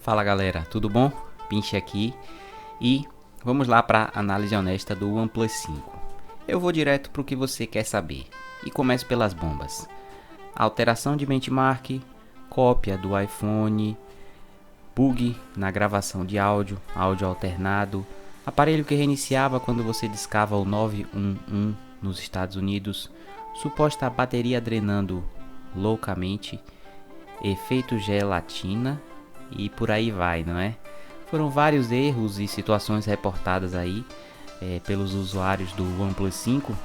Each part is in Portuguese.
Fala galera, tudo bom? Pinche aqui e vamos lá para a análise honesta do OnePlus 5. Eu vou direto para o que você quer saber e começo pelas bombas. Alteração de benchmark, cópia do iPhone, bug na gravação de áudio alternado, aparelho que reiniciava quando você discava o 911 nos Estados Unidos, suposta bateria drenando loucamente, efeito gelatina e por aí vai, não é? Foram vários erros e situações reportadas aí pelos usuários do OnePlus 5.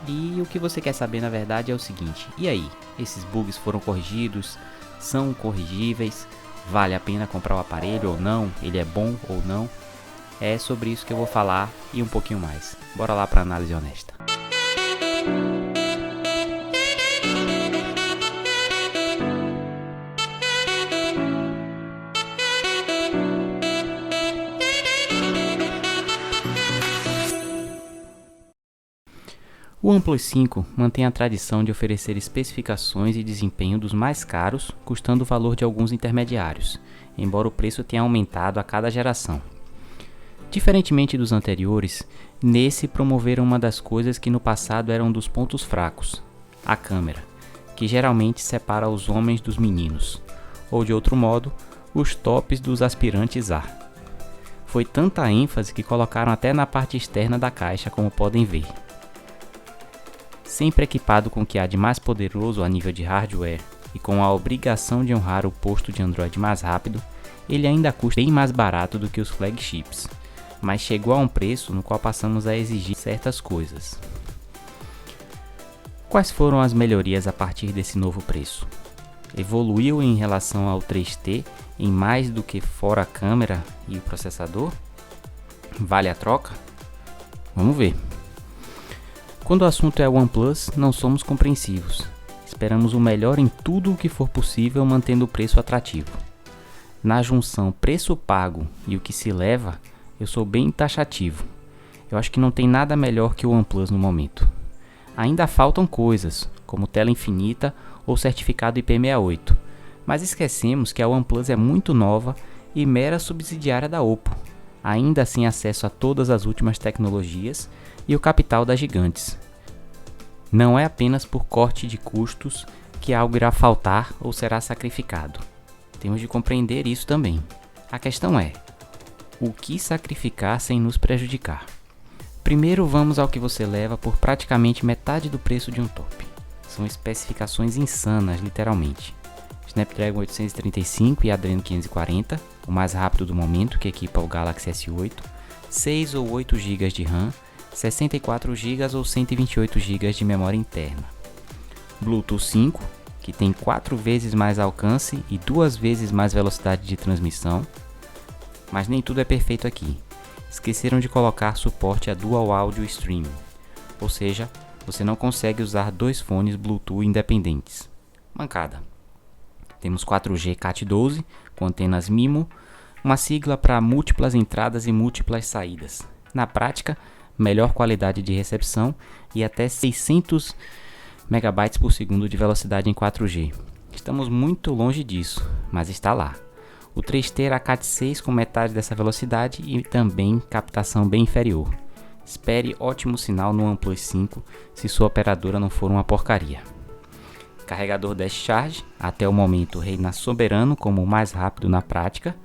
E o que você quer saber na verdade é o seguinte: e aí? Esses bugs foram corrigidos? São corrigíveis? Vale a pena comprar o aparelho ou não? Ele é bom ou não? É sobre isso que eu vou falar e um pouquinho mais. Bora lá para análise honesta. O OnePlus 5 mantém a tradição de oferecer especificações e desempenho dos mais caros, custando o valor de alguns intermediários, embora o preço tenha aumentado a cada geração. Diferentemente dos anteriores, nesse promoveram uma das coisas que no passado eram dos pontos fracos, a câmera, que geralmente separa os homens dos meninos, ou de outro modo, os tops dos aspirantes a. Foi tanta ênfase que colocaram até na parte externa da caixa, como podem ver. Sempre equipado com o que há de mais poderoso a nível de hardware e com a obrigação de honrar o posto de Android mais rápido, ele ainda custa bem mais barato do que os flagships, mas chegou a um preço no qual passamos a exigir certas coisas. Quais foram as melhorias a partir desse novo preço? Evoluiu em relação ao 3T em mais do que fora a câmera e o processador? Vale a troca? Vamos ver. Quando o assunto é OnePlus, não somos compreensivos. Esperamos o melhor em tudo o que for possível, mantendo o preço atrativo. Na junção preço pago e o que se leva, eu sou bem taxativo. Eu acho que não tem nada melhor que o OnePlus no momento. Ainda faltam coisas, como tela infinita ou certificado IP68, mas esquecemos que a OnePlus é muito nova e mera subsidiária da Oppo, ainda sem acesso a todas as últimas tecnologias e o capital das gigantes. Não é apenas por corte de custos que algo irá faltar ou será sacrificado. Temos de compreender isso também. A questão é: o que sacrificar sem nos prejudicar? Primeiro vamos ao que você leva por praticamente metade do preço de um top. São especificações insanas, literalmente. Snapdragon 835 e Adreno 540, o mais rápido do momento, que equipa o Galaxy S8, 6 ou 8 GB de RAM, 64 GB ou 128 GB de memória interna. Bluetooth 5, que tem 4 vezes mais alcance e 2 vezes mais velocidade de transmissão. Mas nem tudo é perfeito aqui. Esqueceram de colocar suporte a Dual Audio Streaming, ou seja, você não consegue usar dois fones Bluetooth independentes. Mancada. Temos 4G Cat12 com antenas MIMO, uma sigla para múltiplas entradas e múltiplas saídas. Na prática, melhor qualidade de recepção e até 600 MB por segundo de velocidade em 4G. Estamos muito longe disso, mas está lá. O 3T era Cat6 com metade dessa velocidade e também captação bem inferior. Espere ótimo sinal no OnePlus 5 se sua operadora não for uma porcaria. Carregador Dash Charge, até o momento reina soberano como o mais rápido na prática.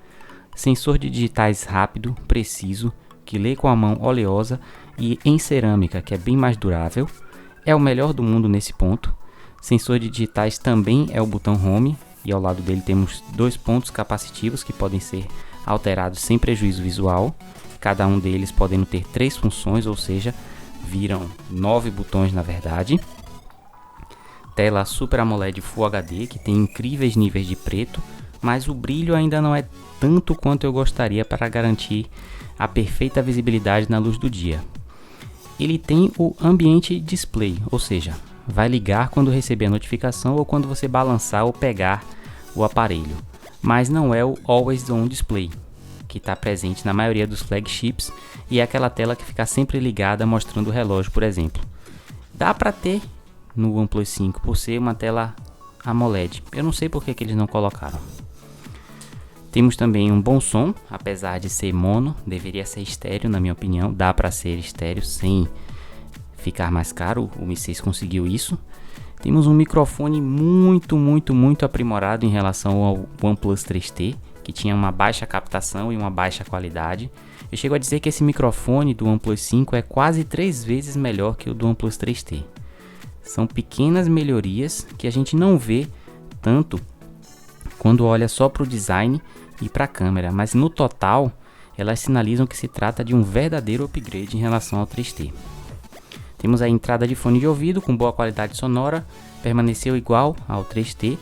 Sensor de digitais rápido, preciso, que lê com a mão oleosa e em cerâmica, que é bem mais durável. É o melhor do mundo nesse ponto. Sensor de digitais também é o botão Home, e ao lado dele temos dois pontos capacitivos que podem ser alterados sem prejuízo visual. Cada um deles podendo ter 3 funções, ou seja, viram 9 botões na verdade. Tela Super AMOLED Full HD, que tem incríveis níveis de preto, mas o brilho ainda não é tanto quanto eu gostaria para garantir a perfeita visibilidade na luz do dia. Ele tem o Ambient Display, ou seja, vai ligar quando receber a notificação ou quando você balançar ou pegar o aparelho, mas não é o Always On Display, que está presente na maioria dos flagships e é aquela tela que fica sempre ligada mostrando o relógio, por exemplo. Dá para ter no OnePlus 5 por ser uma tela AMOLED, eu não sei por que eles não colocaram. Temos também um bom som, apesar de ser mono, deveria ser estéreo na minha opinião, dá para ser estéreo sem ficar mais caro, o Mi 6 conseguiu isso. Temos um microfone muito aprimorado em relação ao OnePlus 3T, que tinha uma baixa captação e uma baixa qualidade. Eu chego a dizer que esse microfone do OnePlus 5 é quase 3 vezes melhor que o do OnePlus 3T. São pequenas melhorias que a gente não vê tanto quando olha só para o design e para a câmera, mas no total elas sinalizam que se trata de um verdadeiro upgrade em relação ao 3T. Temos a entrada de fone de ouvido com boa qualidade sonora, permaneceu igual ao 3T,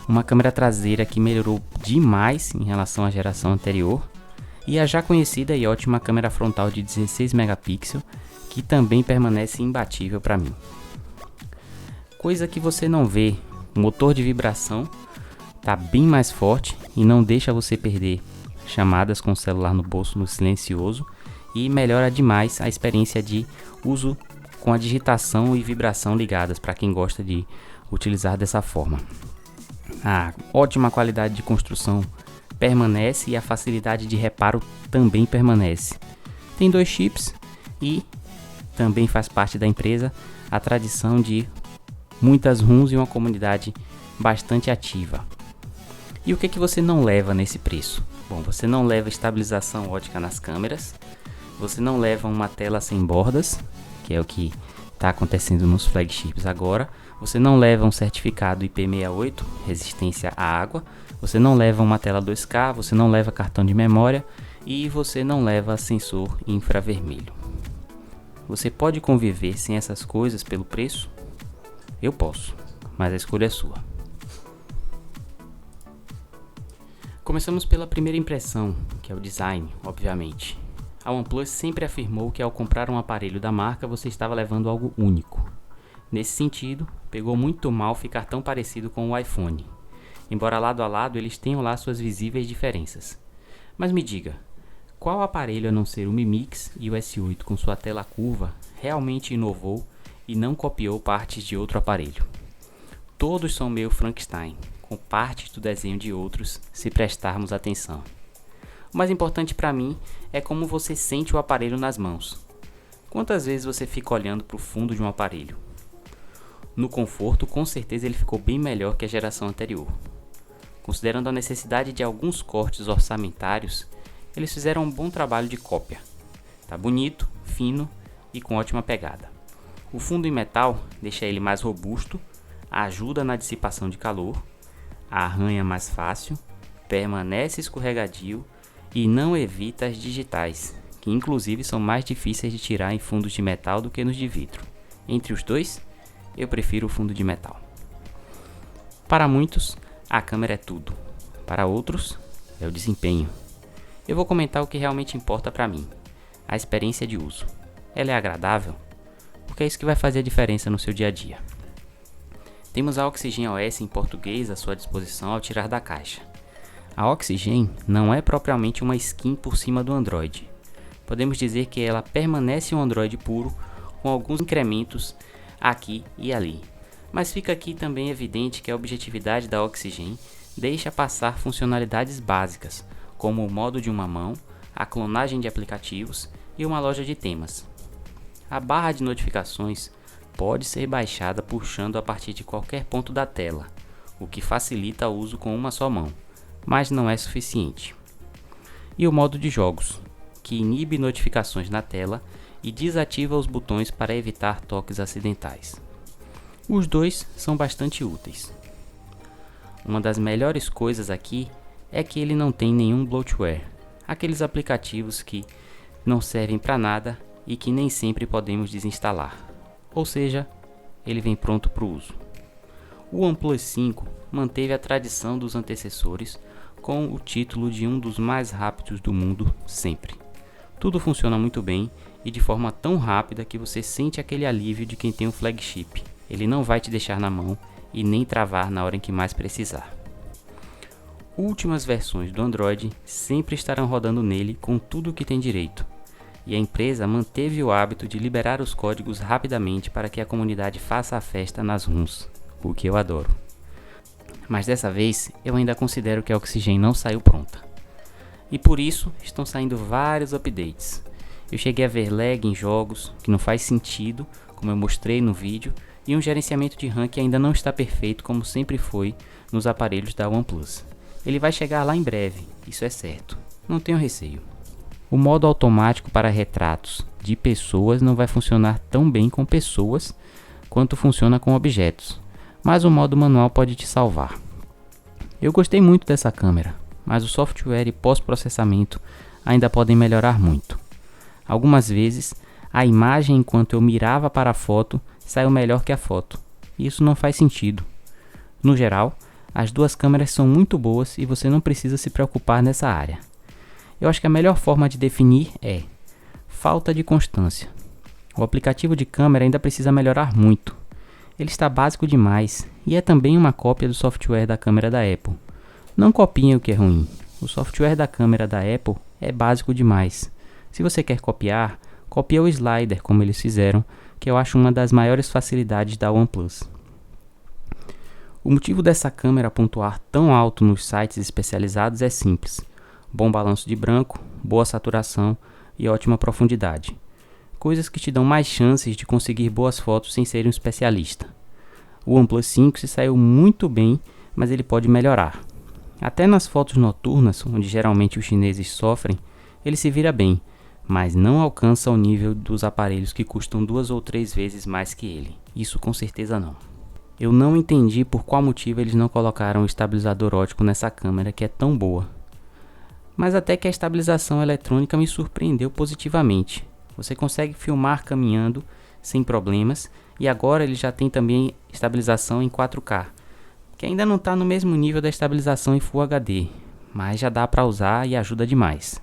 uma câmera traseira que melhorou demais em relação à geração anterior, e a já conhecida e ótima câmera frontal de 16 megapixels, que também permanece imbatível para mim. Coisa que você não vê, o motor de vibração está bem mais forte e não deixa você perder chamadas com o celular no bolso no silencioso, e melhora demais a experiência de uso com a digitação e vibração ligadas para quem gosta de utilizar dessa forma. A ótima qualidade de construção permanece e a facilidade de reparo também permanece. Tem 2 chips e também faz parte da empresa a tradição de muitas ROMs e uma comunidade bastante ativa. E o que você não leva nesse preço? Bom, você não leva estabilização ótica nas câmeras, você não leva uma tela sem bordas, que é o que está acontecendo nos flagships agora. Você não leva um certificado IP68, resistência à água. Você não leva uma tela 2K, você não leva cartão de memória e você não leva sensor infravermelho. Você pode conviver sem essas coisas pelo preço? Eu posso, mas a escolha é sua. Começamos pela primeira impressão, que é o design, obviamente. A OnePlus sempre afirmou que ao comprar um aparelho da marca você estava levando algo único. Nesse sentido, pegou muito mal ficar tão parecido com o iPhone. Embora lado a lado eles tenham lá suas visíveis diferenças. Mas me diga, qual aparelho a não ser o Mi Mix e o S8 com sua tela curva realmente inovou e não copiou partes de outro aparelho? Todos são meio Frankenstein, com partes do desenho de outros se prestarmos atenção. O mais importante para mim é como você sente o aparelho nas mãos. Quantas vezes você fica olhando para o fundo de um aparelho? No conforto, com certeza ele ficou bem melhor que a geração anterior. Considerando a necessidade de alguns cortes orçamentários, eles fizeram um bom trabalho de cópia. Tá bonito, fino e com ótima pegada. O fundo em metal deixa ele mais robusto, ajuda na dissipação de calor, arranha mais fácil, permanece escorregadio e não evita as digitais, que inclusive são mais difíceis de tirar em fundos de metal do que nos de vidro. Entre os dois, eu prefiro o fundo de metal. Para muitos, a câmera é tudo. Para outros, é o desempenho. Eu vou comentar o que realmente importa para mim, a experiência de uso. Ela é agradável? Porque é isso que vai fazer a diferença no seu dia a dia. Temos a Oxygen OS em português à sua disposição ao tirar da caixa. A Oxygen não é propriamente uma skin por cima do Android. Podemos dizer que ela permanece um Android puro, com alguns incrementos aqui e ali. Mas fica aqui também evidente que a objetividade da Oxygen deixa passar funcionalidades básicas, como o modo de uma mão, a clonagem de aplicativos e uma loja de temas. A barra de notificações pode ser baixada puxando a partir de qualquer ponto da tela, o que facilita o uso com uma só mão, mas não é suficiente. E o modo de jogos, que inibe notificações na tela e desativa os botões para evitar toques acidentais. Os dois são bastante úteis. Uma das melhores coisas aqui é que ele não tem nenhum bloatware, aqueles aplicativos que não servem para nada e que nem sempre podemos desinstalar, ou seja, ele vem pronto para o uso. O OnePlus 5 manteve a tradição dos antecessores com o título de um dos mais rápidos do mundo sempre. Tudo funciona muito bem e de forma tão rápida que você sente aquele alívio de quem tem um flagship. Ele não vai te deixar na mão e nem travar na hora em que mais precisar. Últimas versões do Android sempre estarão rodando nele com tudo o que tem direito. E a empresa manteve o hábito de liberar os códigos rapidamente para que a comunidade faça a festa nas ROMs, o que eu adoro. Mas dessa vez eu ainda considero que a Oxygen não saiu pronta. e por isso estão saindo vários updates. Eu cheguei a ver lag em jogos, que não faz sentido, como eu mostrei no vídeo, e um gerenciamento de RAM que ainda não está perfeito como sempre foi nos aparelhos da OnePlus. Ele vai chegar lá em breve, isso é certo, não tenho receio. O modo automático para retratos de pessoas não vai funcionar tão bem com pessoas quanto funciona com objetos, mas o modo manual pode te salvar. Eu gostei muito dessa câmera, mas o software e pós-processamento ainda podem melhorar muito. Algumas vezes, a imagem enquanto eu mirava para a foto saiu melhor que a foto. Isso não faz sentido. No geral, as duas câmeras são muito boas e você não precisa se preocupar nessa área. Eu acho que a melhor forma de definir é falta de constância. O aplicativo de câmera ainda precisa melhorar muito. Ele está básico demais e é também uma cópia do software da câmera da Apple. Não copiem o que é ruim. O software da câmera da Apple é básico demais. Se você quer copiar, copia o slider como eles fizeram, que eu acho uma das maiores facilidades da OnePlus. O motivo dessa câmera pontuar tão alto nos sites especializados é simples: bom balanço de branco, boa saturação e ótima profundidade. Coisas que te dão mais chances de conseguir boas fotos sem ser um especialista. O OnePlus 5 se saiu muito bem, mas ele pode melhorar. Até nas fotos noturnas, onde geralmente os chineses sofrem, ele se vira bem, mas não alcança o nível dos aparelhos que custam 2 ou 3 vezes mais que ele. Isso com certeza não. Eu não entendi por qual motivo eles não colocaram o estabilizador óptico nessa câmera que é tão boa. Mas até que a estabilização eletrônica me surpreendeu positivamente. Você consegue filmar caminhando sem problemas e agora ele já tem também estabilização em 4K, que ainda não está no mesmo nível da estabilização em Full HD, mas já dá para usar e ajuda demais.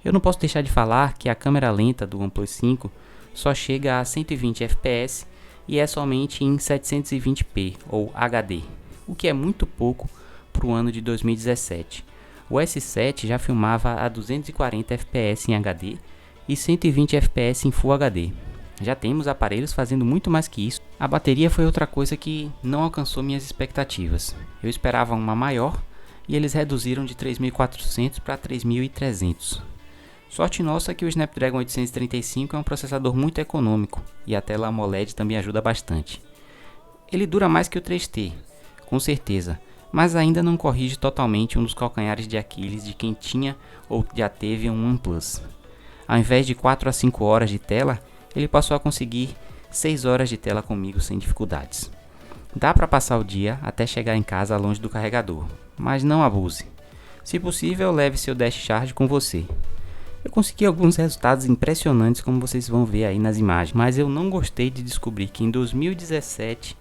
Eu não posso deixar de falar que a câmera lenta do OnePlus 5 só chega a 120 fps e é somente em 720p ou HD, o que é muito pouco para o ano de 2017. O S7 já filmava a 240 fps em HD e 120 fps em Full HD. Já temos aparelhos fazendo muito mais que isso. A bateria foi outra coisa que não alcançou minhas expectativas. Eu esperava uma maior e eles reduziram de 3.400 para 3.300. Sorte nossa que o Snapdragon 835 é um processador muito econômico e a tela AMOLED também ajuda bastante. Ele dura mais que o 3T, com certeza, mas ainda não corrige totalmente um dos calcanhares de Aquiles de quem tinha ou já teve um OnePlus. Ao invés de 4 a 5 horas de tela, ele passou a conseguir 6 horas de tela comigo sem dificuldades. Dá para passar o dia até chegar em casa longe do carregador, mas não abuse. Se possível, leve seu Dash Charge com você. Eu consegui alguns resultados impressionantes como vocês vão ver aí nas imagens, mas eu não gostei de descobrir que em 2017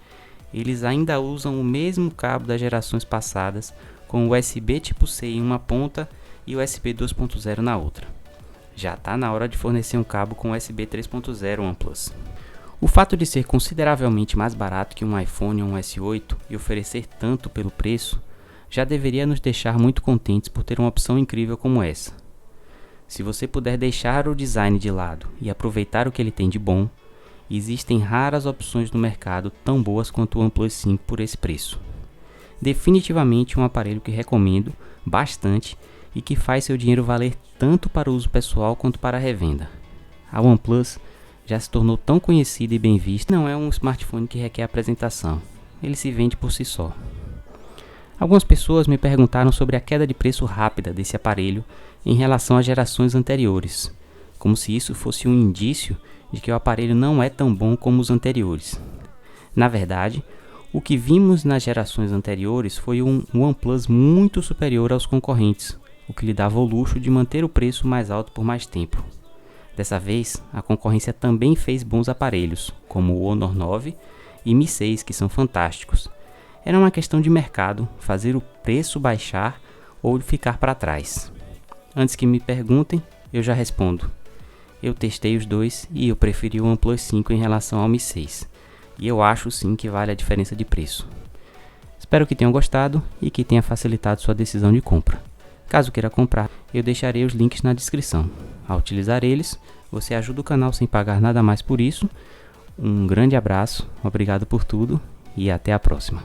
eles ainda usam o mesmo cabo das gerações passadas, com USB tipo C em uma ponta e USB 2.0 na outra. Já está na hora de fornecer um cabo com USB 3.0 OnePlus. O fato de ser consideravelmente mais barato que um iPhone ou um S8 e oferecer tanto pelo preço, já deveria nos deixar muito contentes por ter uma opção incrível como essa. Se você puder deixar o design de lado e aproveitar o que ele tem de bom, existem raras opções no mercado tão boas quanto o OnePlus 5 por esse preço. Definitivamente um aparelho que recomendo bastante e que faz seu dinheiro valer tanto para o uso pessoal quanto para a revenda. A OnePlus já se tornou tão conhecida e bem vista, não é um smartphone que requer apresentação, ele se vende por si só. Algumas pessoas me perguntaram sobre a queda de preço rápida desse aparelho em relação às gerações anteriores, como se isso fosse um indício de que o aparelho não é tão bom como os anteriores. Na verdade, o que vimos nas gerações anteriores foi um OnePlus muito superior aos concorrentes, o que lhe dava o luxo de manter o preço mais alto por mais tempo. Dessa vez, a concorrência também fez bons aparelhos, como o Honor 9 e Mi 6, que são fantásticos. Era uma questão de mercado, fazer o preço baixar ou ficar para trás. Antes que me perguntem, eu já respondo. Eu testei os dois e eu preferi o OnePlus 5 em relação ao Mi 6. E eu acho sim que vale a diferença de preço. Espero que tenham gostado e que tenha facilitado sua decisão de compra. Caso queira comprar, eu deixarei os links na descrição. Ao utilizar eles, você ajuda o canal sem pagar nada mais por isso. Um grande abraço, obrigado por tudo e até a próxima.